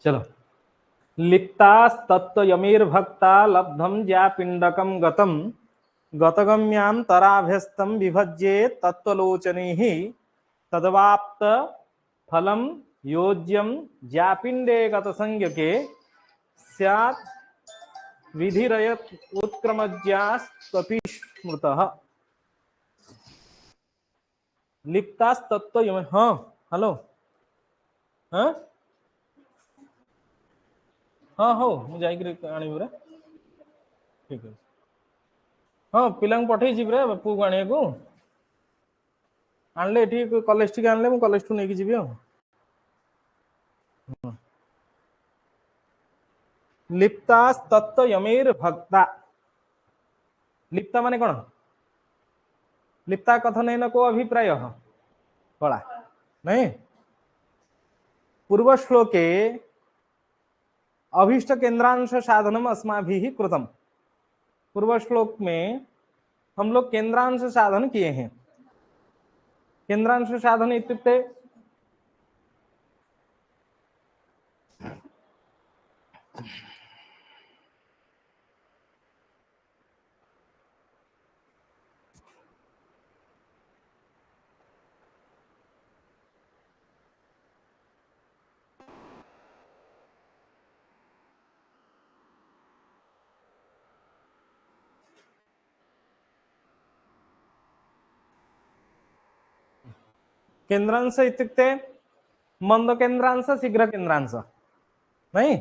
चलो, लिप्तास्तत्त्वयमिर्भक्ता लब्धम ज्यापिंडकम गतम गतगम्यांतराभ्यस्तम विभज्ये तत्त्वलोचनैः तद्वाप्त फलम योज्यम ज्यापिंडे गतसंज्ञके स्यात् विधिरयत उत्क्रमज्यास्त्वपि स्मृतः। लिप्तास्तत्त्वयम, हाँ हेलो, हाँ हाँ हो मु जाइकरी आनी पुरा ठीक है। हाँ पिला पठेई पुरा बापू को आने को आनले ठीक कॉलेज ठीक आनले मु कॉलेज टू नेकी जीवी। लिप्तास्तत्त्वयमिर भक्ता, लिप्ता माने कौन? लिप्ता कथन न को अभिप्राय कला नहीं। पूर्व श्लोके अभीष्ट केंद्रांश साधनम अस्माभिः कृतम, पूर्व श्लोक में हम लोग केंद्रांश साधन किए हैं। केंद्रांश साधन इत्युक्ते केंद्रांश इत्युक्ते मंद केंद्रांश शीघ्र केंद्रांश नहीं।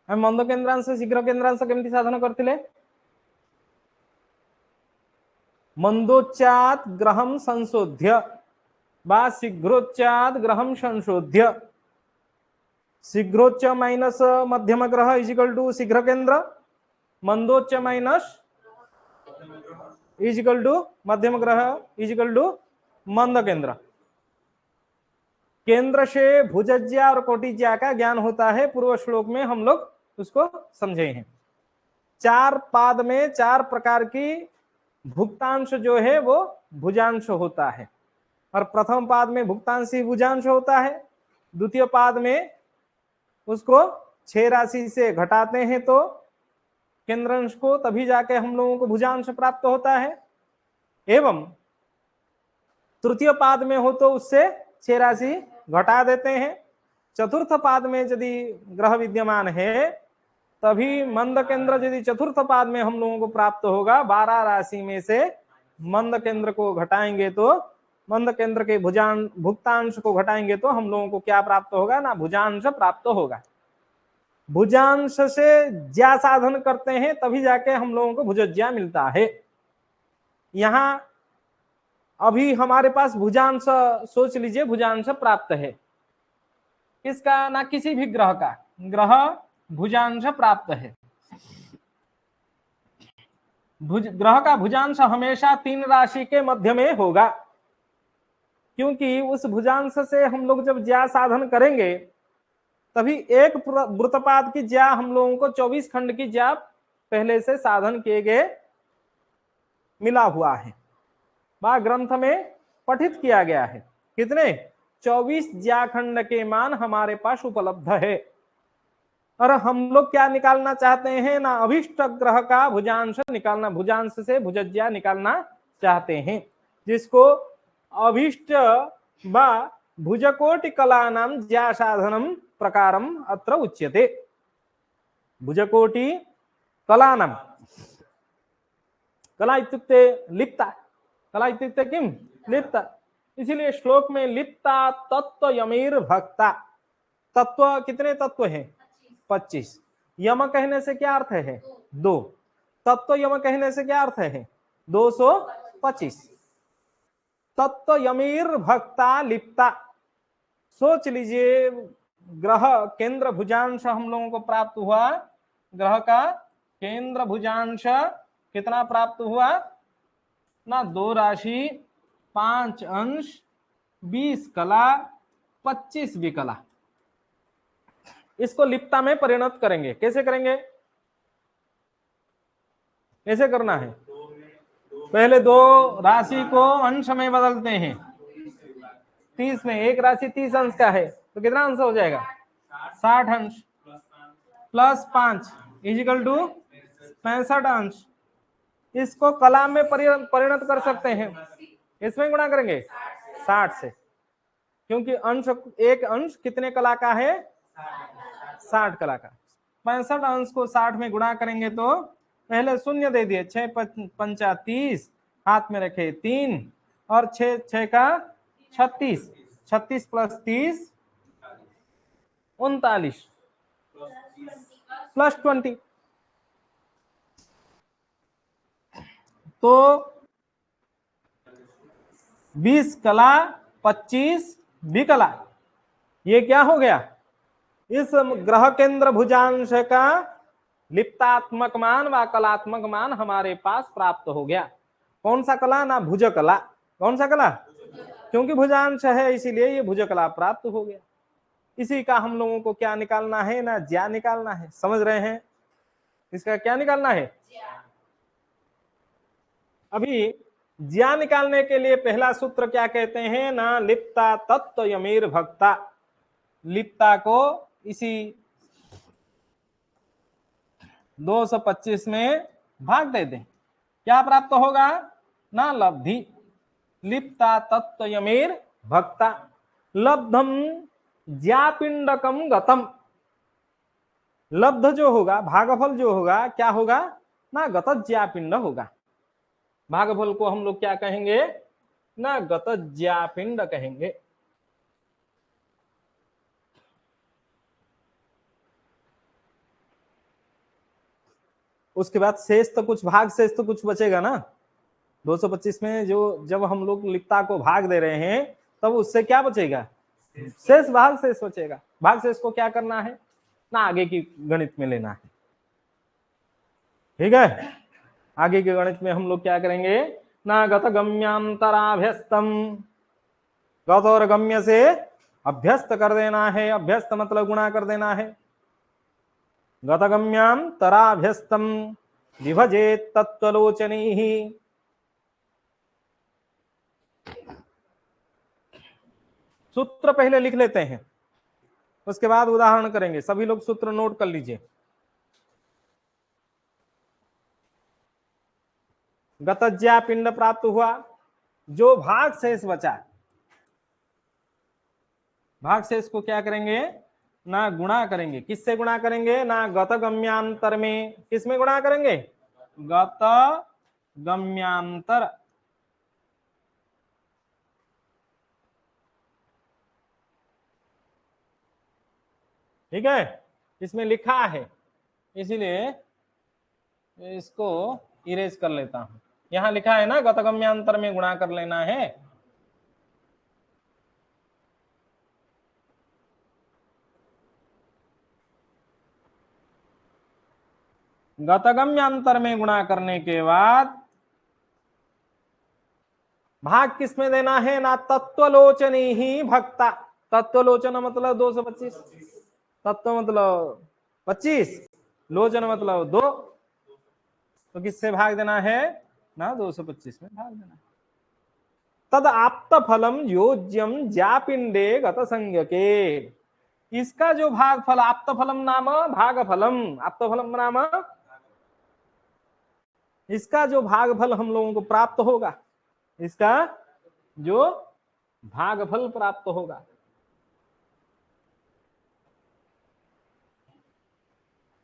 हम मंद केंद्रांश शीघ्र केंद्रांश केमती साधन करथिले? मंदोच्चात ग्रहम संशोध्य बा शीघ्रोच्चात ग्रहम संशोध्य, शीघ्रोच्च माइनस मध्यम ग्रह इज इक्वल टू शीघ्र केंद्र, मंदोच्च माइनस इज इक्वल टू मध्यम ग्रह इज इक्वल टू मंद केंद्र। केंद्र से भुजज्या और कोटिज्या का ज्ञान होता है, पूर्व श्लोक में हम लोग उसको समझे हैं। चार पाद में चार प्रकार की भुक्तांश जो है वो भुजांश होता है, और प्रथम पाद में भुक्तांश ही भुजांश होता है, द्वितीय पाद में उसको 6 राशि से घटाते हैं तो केंद्रांश को, तभी जाके हम लोगों को भुजांश प्राप्त होता है। एवं तृतीय पाद में हो तो उससे 6 राशि घटा देते हैं। चतुर्थ पाद में यदि ग्रह विद्यमान है तभी मंद केंद्र यदि चतुर्थ पाद में हम लोगों को प्राप्त होगा, 12 राशि में से मंद केंद्र को घटाएंगे तो मंद केंद्र के भुक्तांश को घटाएंगे तो हम लोगों को क्या प्राप्त होगा ना, भुजांश प्राप्त होगा। भुजांश से ज्या साधन करते हैं तभी जाके हम लोगों को भुजज्या मिलता है। यहां अभी हमारे पास भुजांश, सोच लीजिए भुजांश प्राप्त है किसका? ना किसी भी ग्रह का, ग्रह भुजांश प्राप्त है। ग्रह का भुजांश हमेशा 3 राशि के मध्य में होगा, क्योंकि उस भुजांश से हम लोग जब ज्या साधन करेंगे तभी एक वृत्तपाद की ज्या हम लोगों को 24 खंड की ज्या पहले से साधन किए गए मिला हुआ है, वह ग्रंथ में पठित किया गया है। कितने? 24 ज्या खंड के मान हमारे पास उपलब्ध है। और हम लोग क्या निकालना चाहते हैं ना, अभिष्ट ग्रह का भुजांश निकालना, भुजांश से भुजज्या निकालना चाहते हैं, जिसको अभिष्ट व भुजकोटि कलानाम ज्या साधनम प्रकारम अत्र उच्यते। भुजकोटि कलानाम, कला इत्युक्ते लिप्ता, कला इत्युक्ते किम? लिप्ता। इसीलिए श्लोक में लिप्ता तत्व यमीर भक्ता, तत्व कितने तत्व हैं? 25। यम कहने से क्या अर्थ है? 2। तत्व यम कहने से क्या अर्थ है? 225। तत्व यमीर भक्ता लिप्ता। सोच लीजिए ग्रह केंद्र भुजांश हम लोगों को प्राप्त हुआ, ग्रह का केंद्र भुजांश कितना प्राप्त हुआ ना, 2 राशि, 5 अंश, 20 कला, 25 विकला। इसको लिप्ता में परिणत करेंगे। कैसे करेंगे? कैसे करना है? पहले 2 राशि को अंश में बदलते हैं। 30 में 1 राशि 30 अंश का है तो कितना अंश हो जाएगा? 60 अंश प्लस 5 इजिकल टू 65 अंश। इसको कला में परिणत कर सकते हैं, इसमें गुणा करेंगे 60 से, क्योंकि अंश, एक अंश कितने कला का है? 60 कला का। 65 अंश को 60 में गुणा करेंगे तो पहले शून्य दे दिए, 6 पंचा 30, हाथ में रखे 3 और 6 का 36, 36 प्लस 30 39 प्लस 20, तो 20 कला 25 विकला। ये क्या हो गया? इस ग्रह केंद्र भुजांश का लिप्तात्मक मान व कलात्मक मान हमारे पास प्राप्त हो गया। कौन सा कला? ना भुज कला। कौन सा कला? क्योंकि भुजांश है इसीलिए ये भुज कला प्राप्त हो गया। इसी का हम लोगों को क्या निकालना है? ना ज्या निकालना है। समझ रहे हैं? इसका क्या निकालना है? अभी ज्या निकालने के लिए पहला सूत्र क्या कहते हैं? ना लिप्ता तत्व यमीर भक्ता। लिप्ता को इसी 225 में भाग दे दें, क्या प्राप्त होगा? ना लब्धि। लिप्ता तत्व यमीर भक्ता लब्धम ज्यापिंडकम गतम। लब्ध जो होगा, भागफल जो होगा, क्या होगा? ना गत ज्यापिंड होगा। भागफल को हम लोग क्या कहेंगे? ना गत ज्यापिंड कहेंगे। उसके बाद शेष तो कुछ, भाग शेष तो कुछ बचेगा ना। 225 में जो जब हम लोग लिप्ता को भाग दे रहे हैं तब उससे क्या बचेगा? शेष भाग शेष बचेगा। भाग शेष को क्या करना है? ना आगे की गणित में लेना है। ठीक है, आगे के गणित में हम लोग क्या करेंगे? ना गत गम्यांतराभ्यस्तम, गत और गम्य से अभ्यस्त कर देना है। अभ्यस्त मतलब गुणा कर देना है। गतगम्यांतराभ्यस्तम विभजेत तत्वलोचनीहि। सूत्र पहले लिख लेते हैं, उसके बाद उदाहरण करेंगे। सभी लोग सूत्र नोट कर लीजिए। गतज्या पिंड प्राप्त हुआ, जो भाग शेष बचा, भाग शेष को क्या करेंगे? ना गुणा करेंगे। किससे गुणा करेंगे? ना गत गम्यांतर में। किसमें गुणा करेंगे? गत गम्यांतर। ठीक है, इसमें लिखा है इसीलिए इसको इरेज कर लेता हूं। यहां लिखा है ना गत गम्यांतर में गुणा कर लेना है। गतगम्यांतर में गुणा करने के बाद भाग किसमें देना है? ना तत्वलोचनी ही भक्ता। तत्वलोचन मतलब 225, तत्व मतलब 25, लोचन मतलब 2, तो किससे भाग देना है? ना 225 में भाग देना है। तद आप्त फलम योज्यम ज्यापिंडे गत संज्ञके। इसका जो भागफल, आप्त फलम नाम भागफलम, आप्त फलम नाम, इसका जो भागफल हम लोगों को प्राप्त होगा, इसका जो भागफल प्राप्त होगा,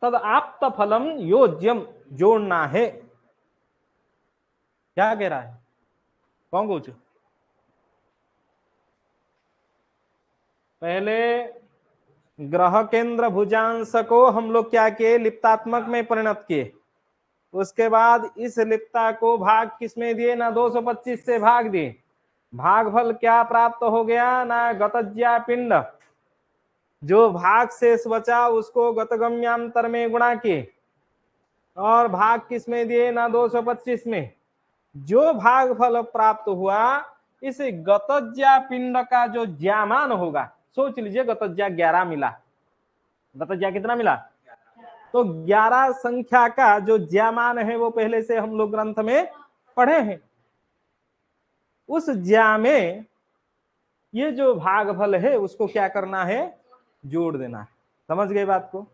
तद आप्त फलम योज्यम, जोड़ना है। क्या कह रहा है? कौन पूछो? पहले ग्रह केंद्र भुजांश को हम लोग क्या किए? लिप्तात्मक में परिणत किए। उसके बाद इस लिप्ता को भाग किसमें दिए? ना 225 से भाग दिए। भागफल क्या प्राप्त हो गया? ना गतज्या पिंड। जो भाग शेष बचा उसको गतगम्यांतर में गुणा किए और भाग किसमें दिए? ना 225 में। जो भागफल प्राप्त हुआ, इस गतज्या पिंड का जो ज्यामान होगा, सोच लीजिए गतज्या 11 मिला। गतज्या कितना मिला? तो 11 संख्या का जो ज्यामान है वो पहले से हम लोग ग्रंथ में पढ़े हैं। उस ज्या में ये जो भागफल है उसको क्या करना है? जोड़ देना है। समझ गए बात को?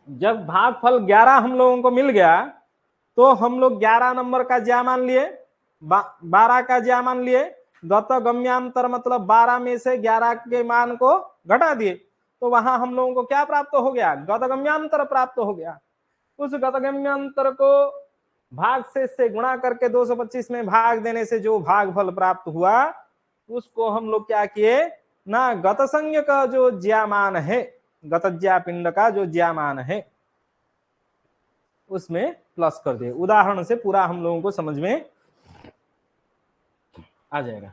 जब भागफल 11 हम लोगों को मिल गया तो हम लोग 11 नंबर का ज्या मान लिए, 12 का ज्या मान लिए, गत गम्यांतर मतलब 12 में से 11 के मान को घटा दिए, तो वहां हम लोगों को क्या प्राप्त हो गया? गत गम्यांतर प्राप्त हो गया। उस गत गम्यांतर को भाग से गुणा करके 225 में भाग देने से जो भागफल प्राप्त हुआ उसको हम लोग क्या किए ना, गत संज्ञ का जो ज्यामान है, गत ज्या पिंड का जो ज्यामान है उसमें प्लस कर दिए। उदाहरण से पूरा हम लोगों को समझ में आ जाएगा।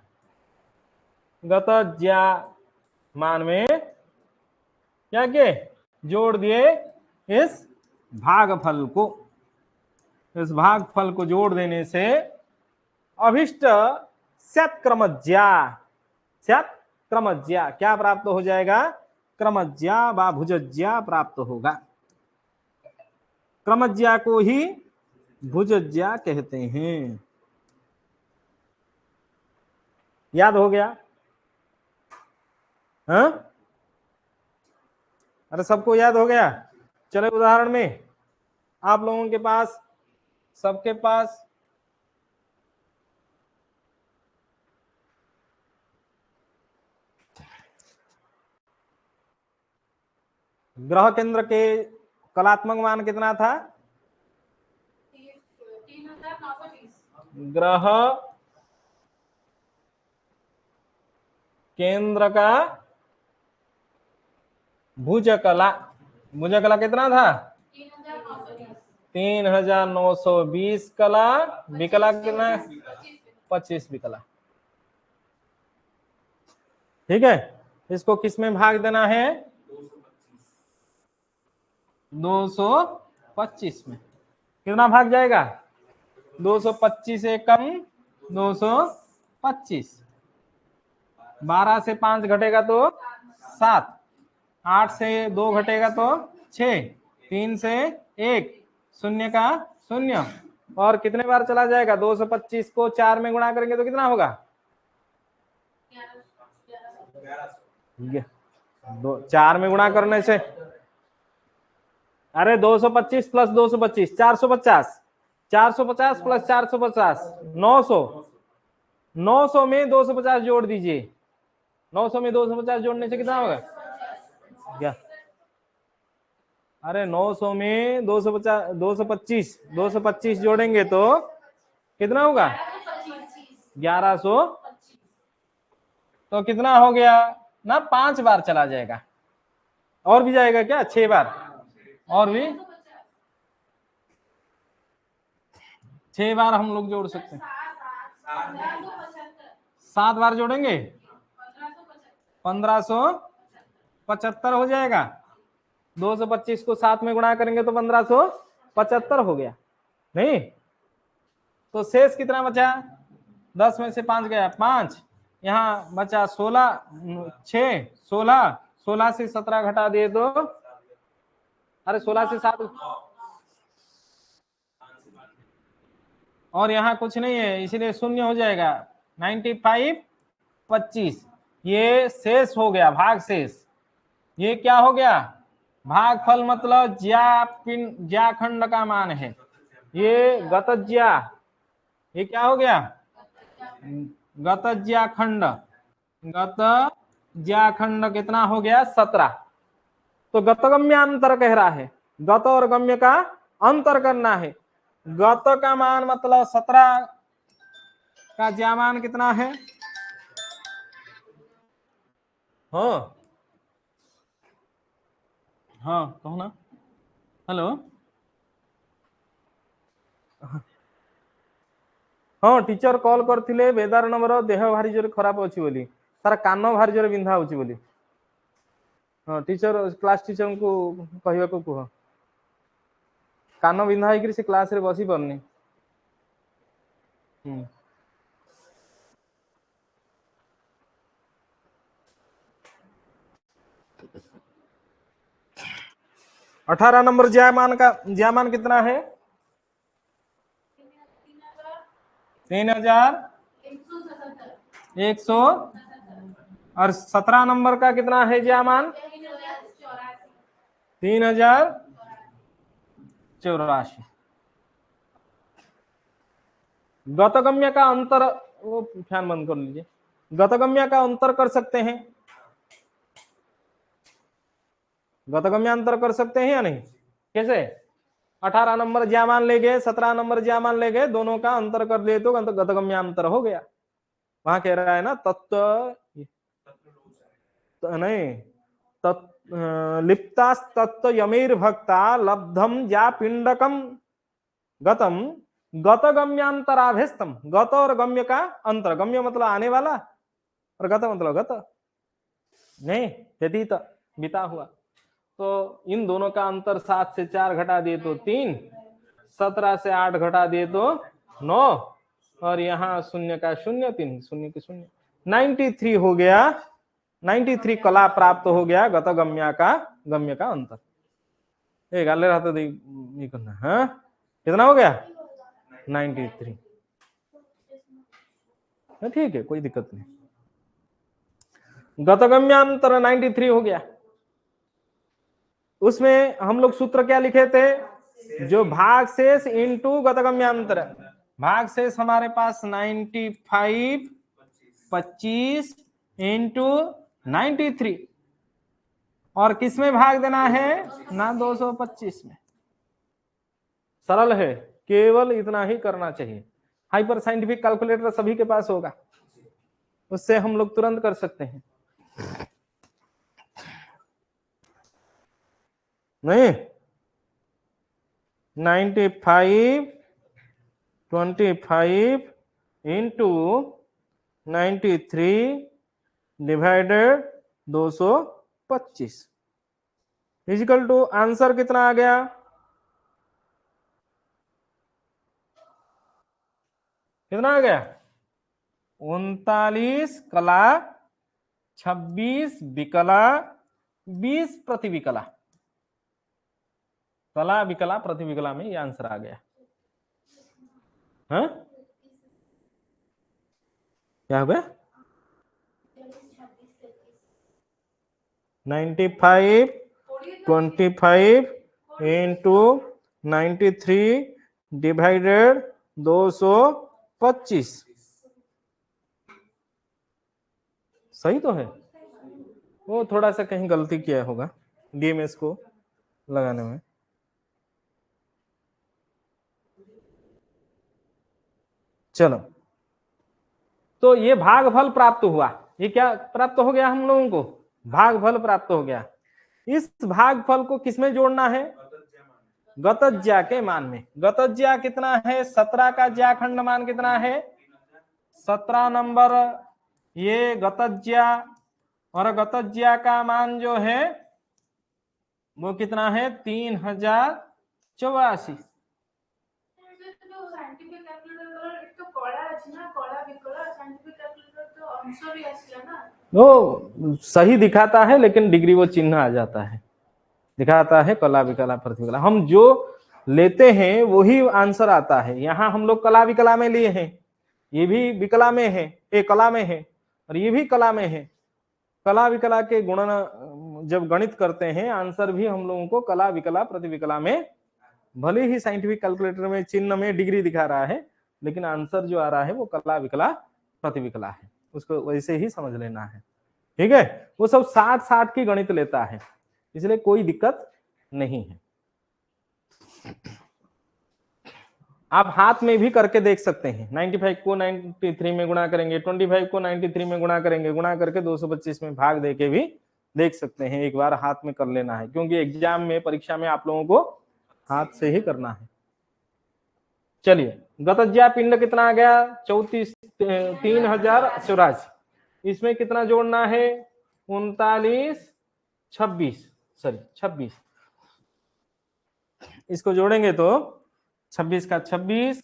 गत ज्या मान में क्या किए? जोड़ दिए इस भागफल को। इस भागफल को जोड़ देने से अभिष्ट स्यात् क्रमज्या, स्यात् क्रमज्या क्या प्राप्त हो जाएगा? क्रमज्या व भुजज्या प्राप्त होगा। क्रमज्या को ही भुजज्या कहते हैं। याद हो गया? हाँ, अरे सबको याद हो गया? चले उदाहरण में आप लोगों के पास, सबके पास ग्रह केंद्र के कलात्मक मान कितना था? 3920। ग्रह केंद्र का भुजकला, भुजकला कितना था? 3920 कला, विकला कितना? 25 विकला। ठीक है, इसको किस में भाग देना है? 225 में। कितना भाग जाएगा? 225 एकम 225। 12 से 5 घटेगा तो 7, 8 से 2 घटेगा तो 6, 3 से 1, 0 का 0, और कितने बार चला जाएगा? 225 को 4 में गुणा करेंगे तो कितना होगा? 4 में गुणा करने से, अरे 225 प्लस 225 450, 450 प्लस 450 900, 900 में 250 जोड़ दीजिए। 900 में 250 जोड़ने से कितना होगा? क्या? अरे 900 में 250 225 जोड़ेंगे तो कितना होगा? 1100। तो कितना हो गया ना? 5 बार चला जाएगा। और भी जाएगा क्या? 6 बार और भी 6 बार हम लोग जोड़ सकते हैं। 7 बार जोड़ेंगे 1575 हो जाएगा। 225 को 7 में गुणा करेंगे तो 1575 हो गया। नहीं तो शेष कितना बचा? 10 में से 5 गया 5, यहाँ बचा 16, 6, 16, 16 से 17 घटा दिए तो, अरे 16 से 7, और यहाँ कुछ नहीं है इसलिए 0 हो जाएगा। 95 25 ये शेष हो गया, भाग शेष। ये क्या हो गया? भागफल मतलब ज्या खंड का मान है। ये गतज्या, ये क्या हो गया? गतज्या खंड। गतज्या खंड कितना हो गया? 17। तो गतगम्यांतर कह रहा है, गत और गम्य का अंतर करना है। गत का मान मतलब 17 का ज्या मान कितना है? हाँ हाँ कहो ना। हेलो, हाँ टीचर कॉल करथिले बेदार नंबर देह भारी जोर खराब अछि बोली, तार कान भारी जोर बिंधा होछि बोली। हाँ टीचर, क्लास टीचर को कहवा को कह, कान बिंधा होकर से क्लास रे बसी परनी। 18 नंबर ज्यामान का ज्यामान कितना है? 3100। और 17 नंबर का कितना है ज्यामान? 3084। गतगम्य का अंतर, वो फैन बंद कर लीजिए। गतगम्य का अंतर कर सकते हैं, गतगम्य अंतर कर सकते हैं या नहीं? कैसे? 18 नंबर ज्या मान ले गए, 17 नंबर ज्या मान ले गए, दोनों का अंतर कर लिए तो गतगम्य अंतर हो गया। वहां कह रहा है ना तत्व नहीं, लिप्तास्तत्व यमीर भक्ता लब्धम या पिंडकम गतम गतगम्यांतराभ्यस्तम। गत और गम्य का अंतर, गम्य मतलब आने वाला और गत मतलब गत नहीं, व्यतीत बीता हुआ। तो इन दोनों का अंतर 7 से 4 घटा दिए तो 3, 17 से 8 घटा दिए तो 9, और यहाँ 0 का 0, 3 0 के 0, 93 हो गया। 93 कला प्राप्त हो गया गतगम्य का गम्य का अंतर। एक गाले रहता ये करना है, कितना हो गया? 93। ठीक है, कोई दिक्कत नहीं। गतगम्यांतर 93 हो गया। उसमें हम लोग सूत्र क्या लिखे थे? जो भाग शेष इंटू गतगम्यांतर। भाग शेष हमारे पास 95 25 इंटू 93, और किसमें भाग देना है ना? 225 में। सरल है, केवल इतना ही करना चाहिए। हाइपर साइंटिफिक कैलकुलेटर सभी के पास होगा, उससे हम लोग तुरंत कर सकते हैं। नहीं, 95 25 into 93 divided 225 is equal to answer कितना आ गया? कितना आ गया? 39 कला 26 विकला 20 प्रतिविकला। कला विकला प्रतिविकला में ये आंसर आ गया। हाँ, क्या हो गया? 95 25 इंटू 93 डिवाइडेड 225। सही तो है? वो थोड़ा सा कहीं गलती किया होगा डीएमएस को लगाने में। चलो, तो ये भागफल प्राप्त हुआ। ये क्या प्राप्त हो गया हम लोगों को? भागफल प्राप्त हो गया। इस भागफल को किसमें जोड़ना है? गतज्या के मान में। गतज्या कितना है? 17 का ज्याखंड मान कितना है? 17 नंबर ये गतज्या, और गतज्या का मान जो है वो कितना है? 3084। वो सही दिखाता है, लेकिन डिग्री वो चिन्ह आ जाता है, दिखाता है कला विकला प्रतिविकला। हम जो लेते हैं वही आंसर आता है। यहाँ हम लोग कला विकला में लिए हैं, ये भी विकला में है, ये कला में है, और ये भी कला में है। कला विकला के गुणन जब गणित करते हैं, आंसर भी हम लोगों को कला विकला प्रतिविकला में, भले ही साइंटिफिक कैलकुलेटर में चिन्ह में डिग्री दिखा रहा है, लेकिन आंसर जो आ रहा है वो कला विकला प्रतिविकला है। उसको वैसे ही समझ लेना है, ठीक है? वो सब 60-60 की गणित लेता है, इसलिए कोई दिक्कत नहीं है। आप हाथ में भी करके देख सकते हैं। 95 को 93 में गुणा करेंगे, 25 को 93 में गुणा करेंगे, गुणा करके 225 में भाग देके भी देख सकते हैं। एक बार हाथ में कर लेना है, क्योंकि एग्जाम में, परीक्षा में आप लोगों को हाथ से ही करना है। चलिए, गतज्या पिंड कितना आ गया? 3084। इसमें कितना जोड़ना है? 26। इसको जोड़ेंगे तो 26 का 26,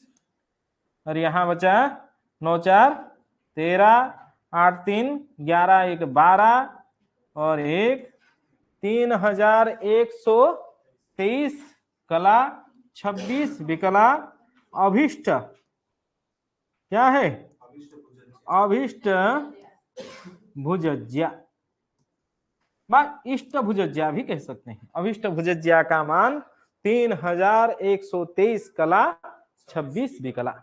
और यहां बचा 9 4 13, 8 3 11 1 12, और 1 3123 कला 26 विकला अभिष्ट। क्या है? अभिष्ट भुजज्या। इष्ट भुजज्या भी कह सकते हैं। अभिष्ट भुजज्या का मान 3123 कला 26 विकला।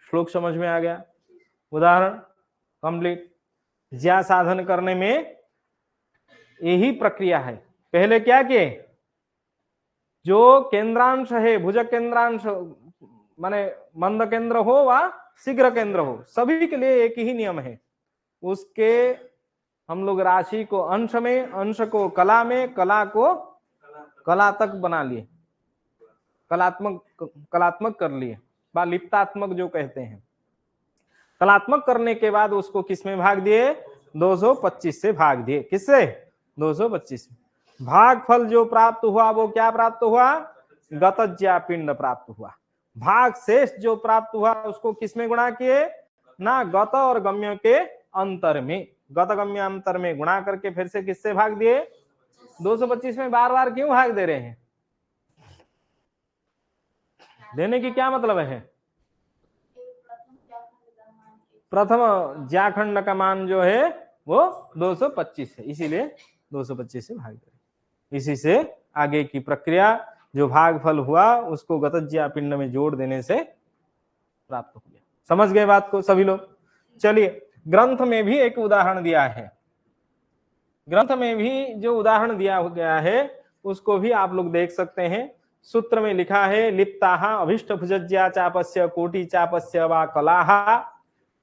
श्लोक समझ में आ गया। उदाहरण कंप्लीट। ज्या साधन करने में यही प्रक्रिया है। पहले क्या किए, जो केंद्रांश है, भुजक केंद्रांश माने मंद केंद्र हो व शीघ्र केंद्र हो, सभी के लिए एक ही नियम है। उसके हम लोग राशि को अंश में, अंश को कला में, कला को कला तक बना लिए, कलात्मक कर लिए, व लिप्तात्मक जो कहते हैं। कलात्मक करने के बाद उसको किस में भाग दिए, 225 से भाग दिए। किससे, 225। भागफल जो प्राप्त हुआ वो क्या प्राप्त हुआ, गतज्या पिंड प्राप्त हुआ। भाग शेष जो प्राप्त हुआ उसको किस में गुणा किए ना, गत और गम्य के अंतर में, गत गम्य अंतर में गुणा करके फिर से किससे भाग दिए, 225 में। बार बार क्यों भाग दे रहे हैं, देने की क्या मतलब है। प्रथम ज्याखंड का मान जो है वो 225 है, इसीलिए 225 से भाग दे रहे। इसी से आगे की प्रक्रिया जो भागफल हुआ उसको गतज्या पिंड में जोड़ देने से प्राप्त हो गया। समझ गए बात को सभी लोग। चलिए, ग्रंथ में भी एक उदाहरण दिया है। ग्रंथ में भी जो उदाहरण दिया गया है उसको भी आप लोग देख सकते हैं। सूत्र में लिखा है, लिप्ताः अभिष्ट भुजज्या चापस्य कोटि चापस्य वा कलाः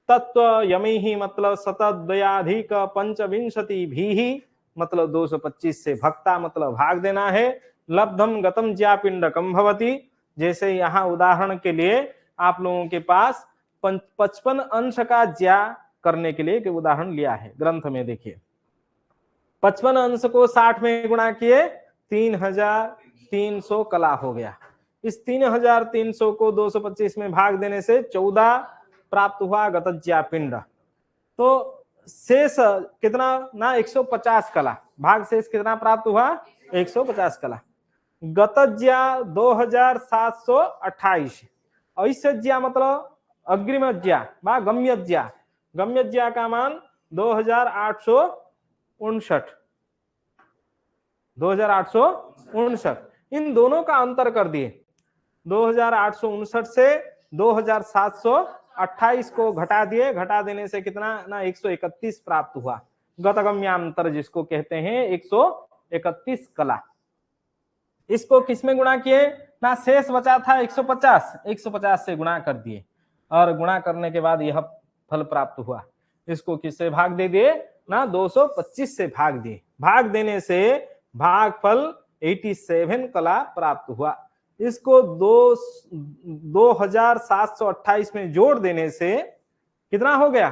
तत्व यमी मतलब शतद्वयाधिक पंचविंशति भी, मतलब 225 से भक्ता मतलब भाग देना है। लब्धम गतम ज्या पिंडकम भवति। जैसे यहाँ उदाहरण के लिए आप लोगों के पास 55 अंश का ज्या करने के लिए उदाहरण लिया है। ग्रंथ में देखिए 55 अंश को 60 में गुणा किए 3300 कला हो गया। इस 3300 को 225 में भाग देने से 14 प्राप्त हुआ गतज्या पिंड। तो शेष कितना ना, 150 कला। भाग शेष कितना प्राप्त हुआ, 150 कला। गतज्या 2728। ऐश्ज्या मतलब अग्रिमज्या व गम्यज्या। गम्यज्या का मान 2859। इन दोनों का अंतर कर दिए। 2859 से 2728 को घटा दिए, घटा देने से कितना ना 131 प्राप्त हुआ। गतगम्यांतर जिसको कहते हैं 131 कला। इसको किसमें गुणा किए ना, शेष बचा था 150 से गुणा कर दिए और गुणा करने के बाद यह फल प्राप्त हुआ। इसको किससे भाग दे दिए ना, 225 से भाग दिए। भाग देने से भागफल 87 कला प्राप्त हुआ। इसको 2728 में जोड़ देने से कितना हो गया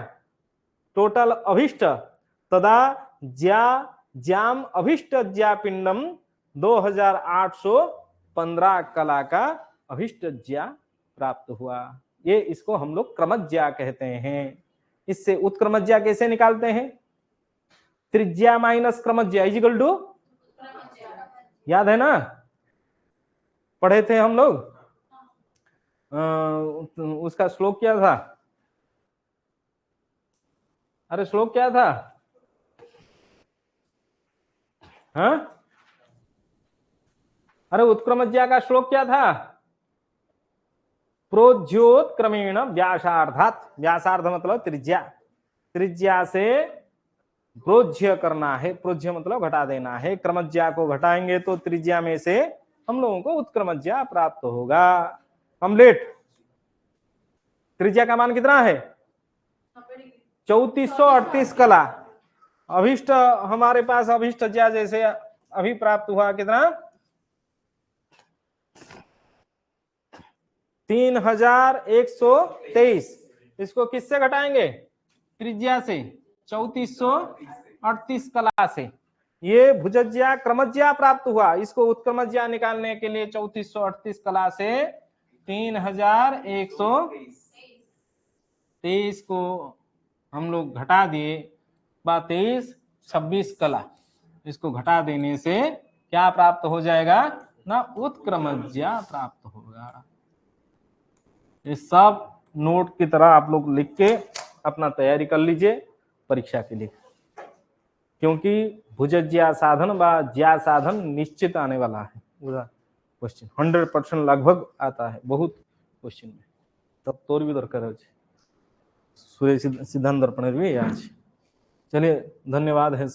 टोटल अभिष्ट, तदा ज्याम अभिष्ट ज्या पिंडम 2815 कला का अभिष्ट ज्या प्राप्त हुआ। ये इसको हम लोग क्रमज्या कहते हैं। इससे उत्क्रमज्या कैसे निकालते हैं, त्रिज्या माइनस क्रमज्या इजिकल टू, याद है ना, पढ़े थे हम लोग। उसका श्लोक क्या था, अरे श्लोक क्या था, हाँ, अरे उत्क्रमज्या का श्लोक क्या था, प्रोज्योत्क्रमेण व्यासार्धात। व्यासार्ध मतलब त्रिज्या, त्रिज्या से प्रोज्य करना है। प्रोज्य मतलब घटा देना है। क्रमज्या को घटाएंगे तो त्रिज्या में से हम लोगों को उत्क्रमज्या प्राप्त होगा। कंप्लीट। त्रिज्या का मान कितना है, 3438 कला। अभिष्ट हमारे पास अभिष्ट ज्या जैसे अभी प्राप्त हुआ कितना, 3123। इसको किससे घटाएंगे, त्रिज्या से, 3438 कला से। ये भुजज्या क्रमज्या प्राप्त हुआ। इसको उत्क्रमज्या निकालने के लिए 3438 कला से 3123 को हम लोग घटा दिए, 23 26 कला। इसको घटा देने से क्या प्राप्त हो जाएगा ना, उत्क्रमज्या प्राप्त होगा। ये सब नोट की तरह आप लोग लिख के अपना तैयारी कर लीजिए परीक्षा के लिए। क्योंकि भुजज्या साधन व ज्या साधन निश्चित आने वाला है पूरा क्वेश्चन 100% लगभग आता है बहुत क्वेश्चन में तब तोर भी दरकार है सूर्य सिद्धांत दर्पण भी आज चलिए धन्यवाद है।